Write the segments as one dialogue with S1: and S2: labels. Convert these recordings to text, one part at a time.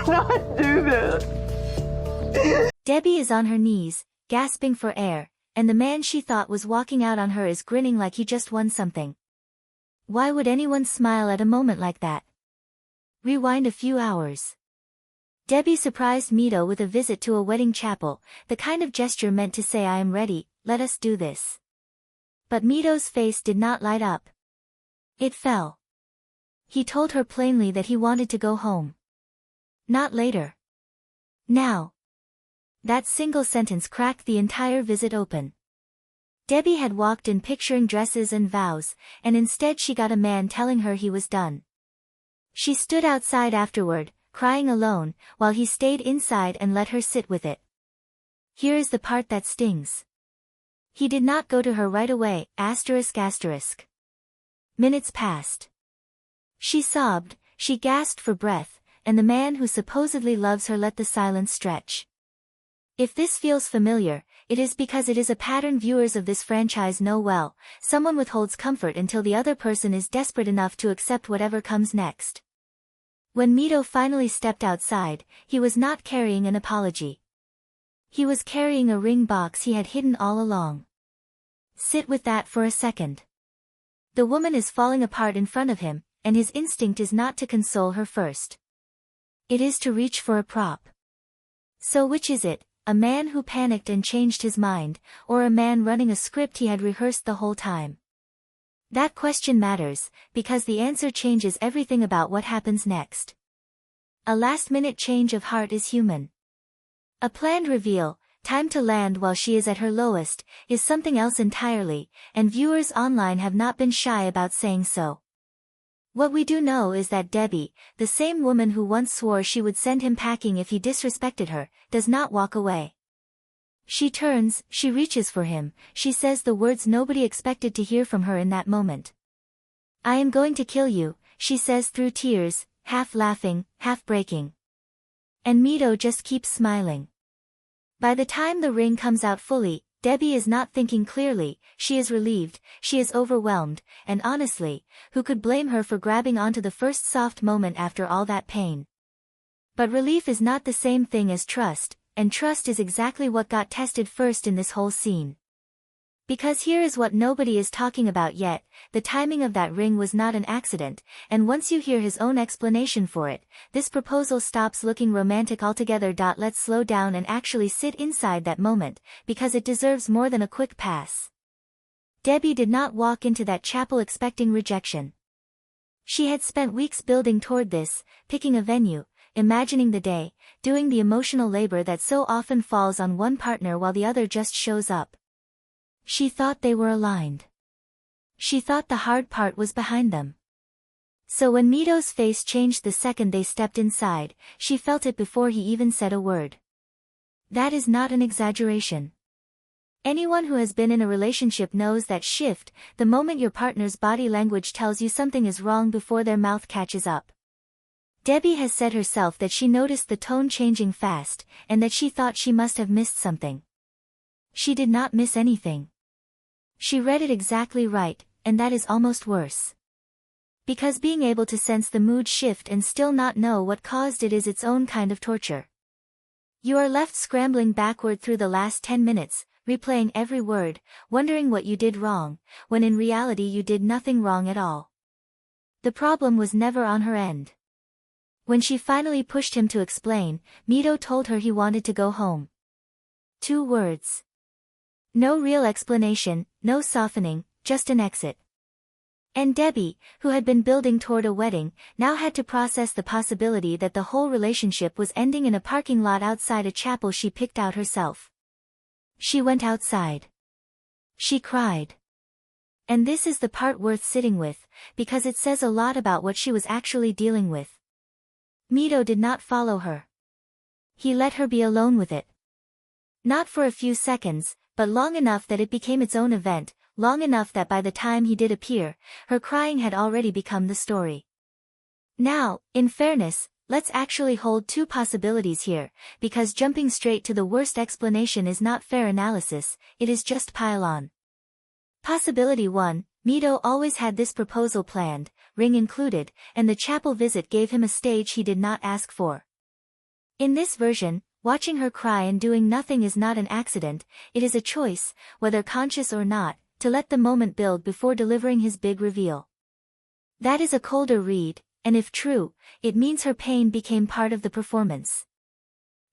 S1: cannot do this.
S2: Debbie is on her knees, gasping for air, and the man she thought was walking out on her is grinning like he just won something. Why would anyone smile at a moment like that? Rewind a few hours. Debbie surprised Mido with a visit to a wedding chapel, the kind of gesture meant to say I am ready, let us do this. But Mido's face did not light up. It fell. He told her plainly that he wanted to go home. Not later. Now. That single sentence cracked the entire visit open. Debbie had walked in picturing dresses and vows, and instead she got a man telling her he was done. She stood outside afterward, crying alone, while he stayed inside and let her sit with it. Here is the part that stings. He did not go to her right away, asterisk asterisk. Minutes passed. She sobbed, she gasped for breath, and the man who supposedly loves her let the silence stretch. If this feels familiar, it is because it is a pattern viewers of this franchise know well. Someone withholds comfort until the other person is desperate enough to accept whatever comes next. When Mido finally stepped outside, he was not carrying an apology. He was carrying a ring box he had hidden all along. Sit with that for a second. The woman is falling apart in front of him, and his instinct is not to console her first. It is to reach for a prop. So which is it? A man who panicked and changed his mind, or a man running a script he had rehearsed the whole time? That question matters, because the answer changes everything about what happens next. A last-minute change of heart is human. A planned reveal, time to land while she is at her lowest, is something else entirely, and viewers online have not been shy about saying so. What we do know is that Debbie, the same woman who once swore she would send him packing if he disrespected her, does not walk away. She turns, she reaches for him, she says the words nobody expected to hear from her in that moment. I am going to kill you, she says through tears, half laughing, half breaking. And Mido just keeps smiling. By the time the ring comes out fully, Debbie is not thinking clearly, she is relieved, she is overwhelmed, and honestly, who could blame her for grabbing onto the first soft moment after all that pain? But relief is not the same thing as trust, and trust is exactly what got tested first in this whole scene. Because here is what nobody is talking about yet, the timing of that ring was not an accident, and once you hear his own explanation for it, this proposal stops looking romantic altogether. Let's slow down and actually sit inside that moment, because it deserves more than a quick pass. Debbie did not walk into that chapel expecting rejection. She had spent weeks building toward this, picking a venue, imagining the day, doing the emotional labor that so often falls on one partner while the other just shows up. She thought they were aligned. She thought the hard part was behind them. So when Mido's face changed the second they stepped inside, she felt it before he even said a word. That is not an exaggeration. Anyone who has been in a relationship knows that shift, the moment your partner's body language tells you something is wrong before their mouth catches up. Debbie has said herself that she noticed the tone changing fast, and that she thought she must have missed something. She did not miss anything. She read it exactly right, and that is almost worse. Because being able to sense the mood shift and still not know what caused it is its own kind of torture. You are left scrambling backward through the last 10 minutes, replaying every word, wondering what you did wrong, when in reality you did nothing wrong at all. The problem was never on her end. When she finally pushed him to explain, Mido told her he wanted to go home. 2 words. No real explanation, no softening, just an exit. And Debbie, who had been building toward a wedding, now had to process the possibility that the whole relationship was ending in a parking lot outside a chapel she picked out herself. She went outside. She cried. And this is the part worth sitting with, because it says a lot about what she was actually dealing with. Mido did not follow her. He let her be alone with it. Not for a few seconds, but long enough that it became its own event, long enough that by the time he did appear, her crying had already become the story. Now, in fairness, let's actually hold 2 possibilities here, because jumping straight to the worst explanation is not fair analysis, it is just pile on. Possibility 1, Mido always had this proposal planned, ring included, and the chapel visit gave him a stage he did not ask for. In this version, watching her cry and doing nothing is not an accident, it is a choice, whether conscious or not, to let the moment build before delivering his big reveal. That is a colder read, and if true, it means her pain became part of the performance.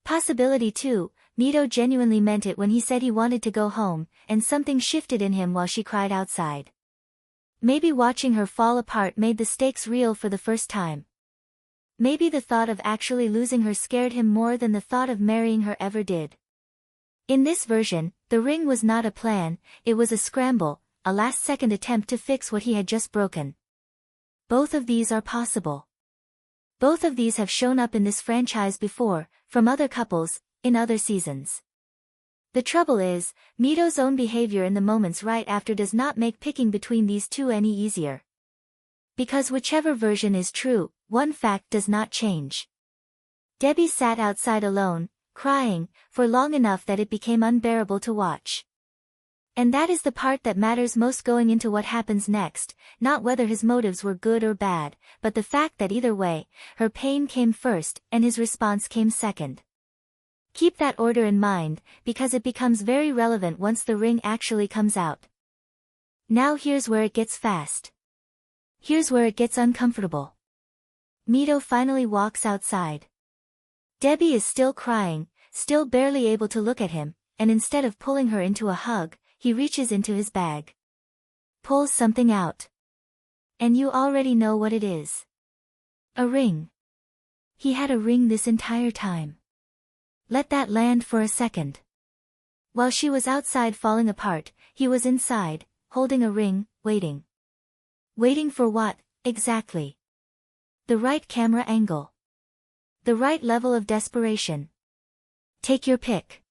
S2: Possibility 2, Mido genuinely meant it when he said he wanted to go home, and something shifted in him while she cried outside. Maybe watching her fall apart made the stakes real for the first time. Maybe the thought of actually losing her scared him more than the thought of marrying her ever did. In this version, the ring was not a plan, it was a scramble, a last-second attempt to fix what he had just broken. Both of these are possible. Both of these have shown up in this franchise before, from other couples, in other seasons. The trouble is, Mido's own behavior in the moments right after does not make picking between these two any easier. Because whichever version is true, one fact does not change. Debbie sat outside alone, crying, for long enough that it became unbearable to watch. And that is the part that matters most going into what happens next, not whether his motives were good or bad, but the fact that either way, her pain came first and his response came second. Keep that order in mind, because it becomes very relevant once the ring actually comes out. Now here's where it gets fast. Here's where it gets uncomfortable. Mido finally walks outside. Debbie is still crying, still barely able to look at him, and instead of pulling her into a hug, he reaches into his bag. Pulls something out. And you already know what it is. A ring. He had a ring this entire time. Let that land for a second. While she was outside falling apart, he was inside, holding a ring, waiting. Waiting for what, exactly? The right camera angle. The right level of desperation. Take your pick.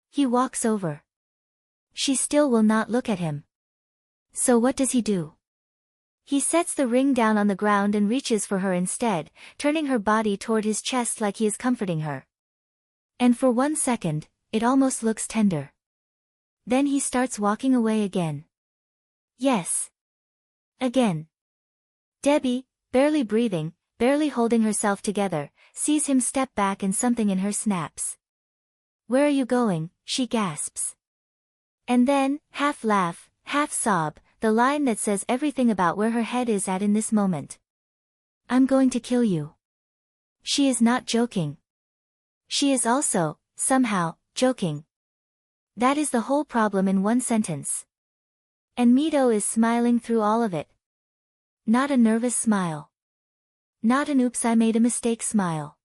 S2: He walks over. She still will not look at him. So what does he do? He sets the ring down on the ground and reaches for her instead, turning her body toward his chest like he is comforting her. And for 1 second, it almost looks tender. Then he starts walking away again. Yes. Again. Debbie, barely breathing, barely holding herself together, sees him step back and something in her snaps. Where are you going? She gasps. And then, half laugh, half sob, the line that says everything about where her head is at in this moment. I'm going to kill you. She is not joking. She is also, somehow, joking. That is the whole problem in one sentence. And Mido is smiling through all of it. Not a nervous smile. Not an oops I made a mistake smile.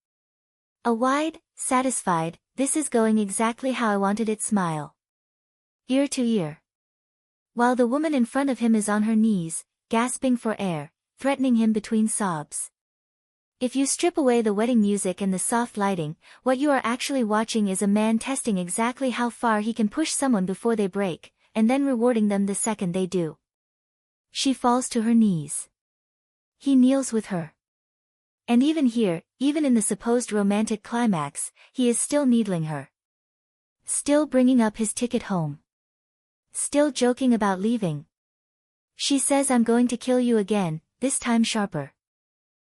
S2: A wide, satisfied, this is going exactly how I wanted it smile. Ear to ear. While the woman in front of him is on her knees, gasping for air, threatening him between sobs. If you strip away the wedding music and the soft lighting, what you are actually watching is a man testing exactly how far he can push someone before they break, and then rewarding them the second they do. She falls to her knees. He kneels with her. And even here, even in the supposed romantic climax, he is still needling her. Still bringing up his ticket home. Still joking about leaving. She says I'm going to kill you again, this time sharper.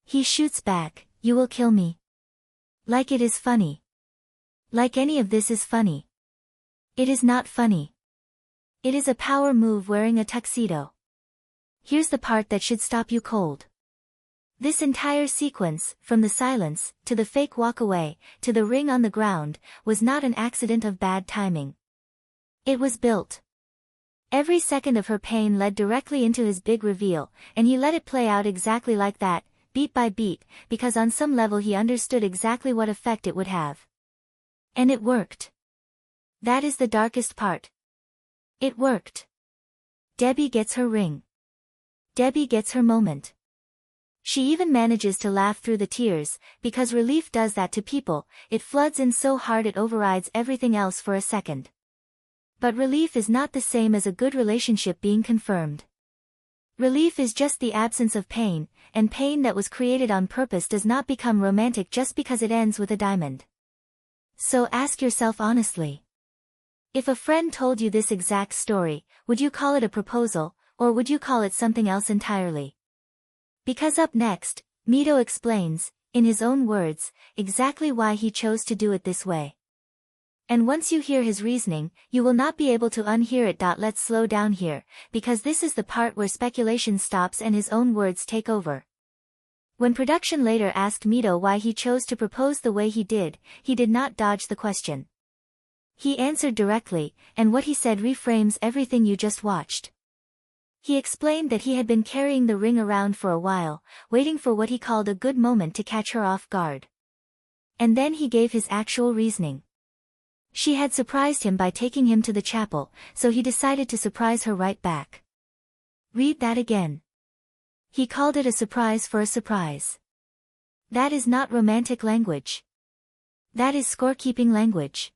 S2: He shoots back, you will kill me. Like it is funny. Like any of this is funny. It is not funny. It is a power move wearing a tuxedo. Here's the part that should stop you cold. This entire sequence, from the silence, to the fake walk away, to the ring on the ground, was not an accident of bad timing. It was built. Every second of her pain led directly into his big reveal, and he let it play out exactly like that, beat by beat, because on some level he understood exactly what effect it would have. And it worked. That is the darkest part. It worked. Debbie gets her ring. Debbie gets her moment. She even manages to laugh through the tears, because relief does that to people, it floods in so hard it overrides everything else for a second. But relief is not the same as a good relationship being confirmed. Relief is just the absence of pain, and pain that was created on purpose does not become romantic just because it ends with a diamond. So ask yourself honestly. If a friend told you this exact story, would you call it a proposal, or would you call it something else entirely? Because up next, Mido explains, in his own words, exactly why he chose to do it this way. And once you hear his reasoning, you will not be able to unhear it. Let's slow down here, because this is the part where speculation stops and his own words take over. When production later asked Mido why he chose to propose the way he did not dodge the question. He answered directly, and what he said reframes everything you just watched. He explained that he had been carrying the ring around for a while, waiting for what he called a good moment to catch her off guard. And then he gave his actual reasoning. She had surprised him by taking him to the chapel, so he decided to surprise her right back. Read that again. He called it a surprise for a surprise. That is not romantic language. That is scorekeeping language.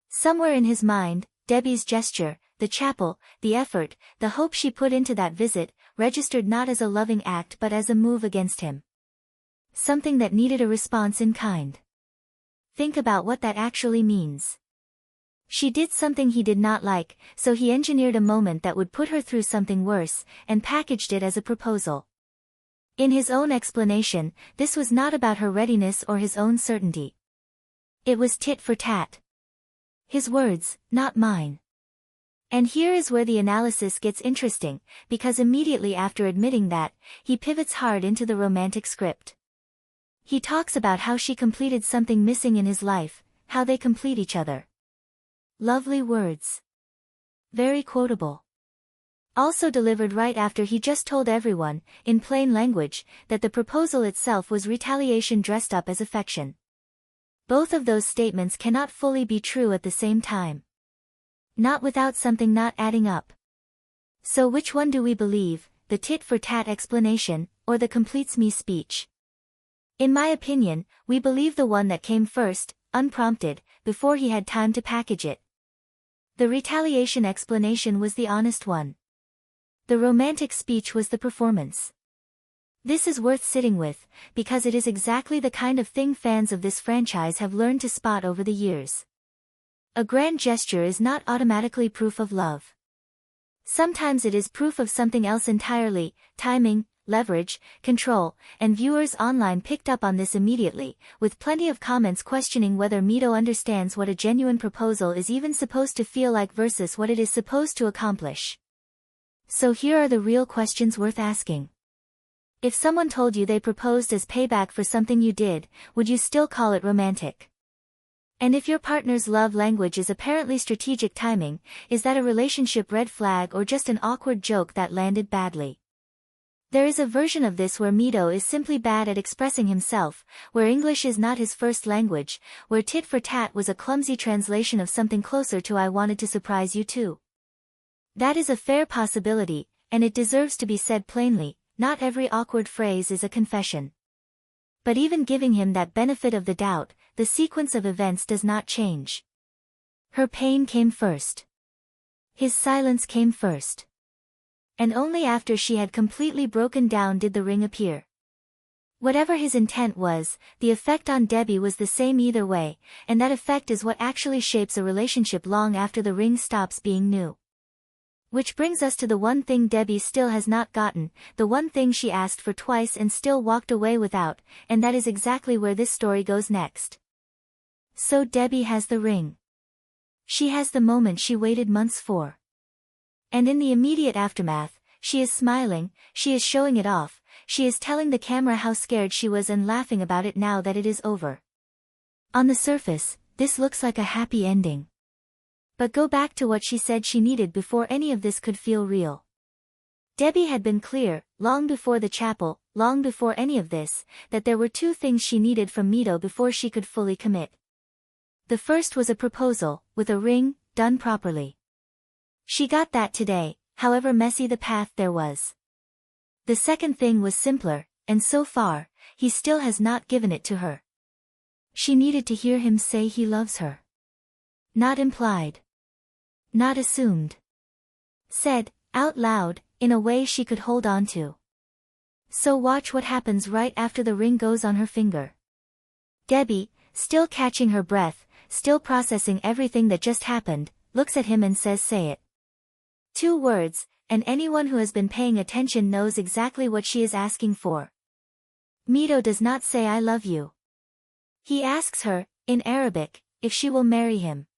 S2: Somewhere in his mind, Debbie's gesture, the chapel, the effort, the hope she put into that visit, registered not as a loving act but as a move against him. Something that needed a response in kind. Think about what that actually means. She did something he did not like, so he engineered a moment that would put her through something worse, and packaged it as a proposal. In his own explanation, this was not about her readiness or his own certainty. It was tit for tat. His words, not mine. And here is where the analysis gets interesting, because immediately after admitting that, he pivots hard into the romantic script. He talks about how she completed something missing in his life, how they complete each other. Lovely words. Very quotable. Also delivered right after he just told everyone, in plain language, that the proposal itself was retaliation dressed up as affection. Both of those statements cannot fully be true at the same time. Not without something not adding up. So which one do we believe, the tit-for-tat explanation, or the completes me speech? In my opinion, we believe the one that came first, unprompted, before he had time to package it. The retaliation explanation was the honest one. The romantic speech was the performance. This is worth sitting with, because it is exactly the kind of thing fans of this franchise have learned to spot over the years. A grand gesture is not automatically proof of love. Sometimes it is proof of something else entirely, timing, leverage, control, and viewers online picked up on this immediately, with plenty of comments questioning whether Mido understands what a genuine proposal is even supposed to feel like versus what it is supposed to accomplish. So here are the real questions worth asking. If someone told you they proposed as payback for something you did, would you still call it romantic? And if your partner's love language is apparently strategic timing, is that a relationship red flag or just an awkward joke that landed badly? There is a version of this where Mido is simply bad at expressing himself, where English is not his first language, where tit for tat was a clumsy translation of something closer to I wanted to surprise you too. That is a fair possibility, and it deserves to be said plainly, not every awkward phrase is a confession. But even giving him that benefit of the doubt, the sequence of events does not change. Her pain came first. His silence came first. And only after she had completely broken down did the ring appear. Whatever his intent was, the effect on Debbie was the same either way, and that effect is what actually shapes a relationship long after the ring stops being new. Which brings us to the one thing Debbie still has not gotten, the one thing she asked for twice and still walked away without, and that is exactly where this story goes next. So Debbie has the ring. She has the moment she waited months for. And in the immediate aftermath, she is smiling, she is showing it off, she is telling the camera how scared she was and laughing about it now that it is over. On the surface, this looks like a happy ending. But go back to what she said she needed before any of this could feel real. Debbie had been clear, long before the chapel, long before any of this, that there were two things she needed from Mido before she could fully commit. The first was a proposal, with a ring, done properly. She got that today, however messy the path there was. The second thing was simpler, and so far, he still has not given it to her. She needed to hear him say he loves her. Not implied. Not assumed. Said, out loud, in a way she could hold on to. So watch what happens right after the ring goes on her finger. Debbie, still catching her breath, still processing everything that just happened, looks at him and says, "Say it." 2 words, and anyone who has been paying attention knows exactly what she is asking for. Mido does not say I love you. He asks her, in Arabic, if she will marry him.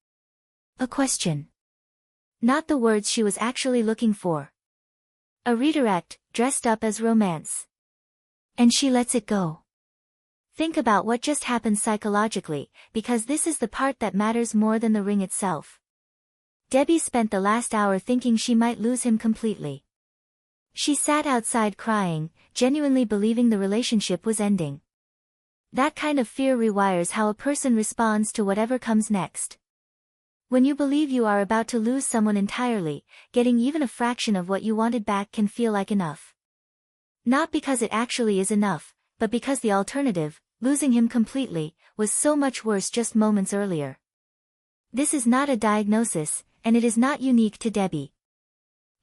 S2: A question. Not the words she was actually looking for. A redirect, dressed up as romance. And she lets it go. Think about what just happened psychologically, because this is the part that matters more than the ring itself. Debbie spent the last hour thinking she might lose him completely. She sat outside crying, genuinely believing the relationship was ending. That kind of fear rewires how a person responds to whatever comes next. When you believe you are about to lose someone entirely, getting even a fraction of what you wanted back can feel like enough. Not because it actually is enough, but because the alternative, losing him completely, was so much worse just moments earlier. This is not a diagnosis, and it is not unique to Debbie.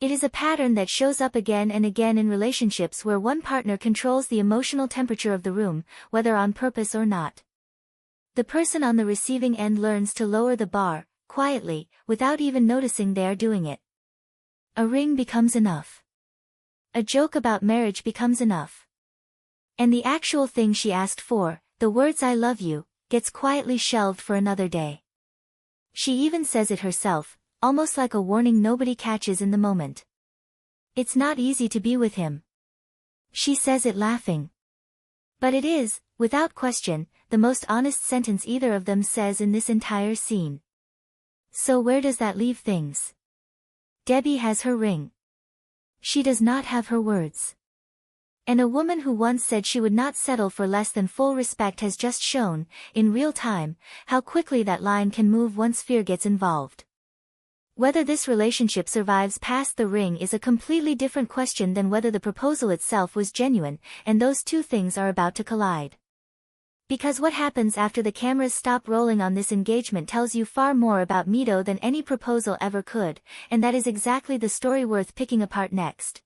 S2: It is a pattern that shows up again and again in relationships where one partner controls the emotional temperature of the room, whether on purpose or not. The person on the receiving end learns to lower the bar, quietly, without even noticing they are doing it. A ring becomes enough. A joke about marriage becomes enough. And the actual thing she asked for, the words I love you, gets quietly shelved for another day. She even says it herself, almost like a warning nobody catches in the moment. It's not easy to be with him. She says it laughing. But it is, without question, the most honest sentence either of them says in this entire scene. So where does that leave things? Debbie has her ring. She does not have her words. And a woman who once said she would not settle for less than full respect has just shown, in real time, how quickly that line can move once fear gets involved. Whether this relationship survives past the ring is a completely different question than whether the proposal itself was genuine, and those two things are about to collide. Because what happens after the cameras stop rolling on this engagement tells you far more about Mido than any proposal ever could, and that is exactly the story worth picking apart next.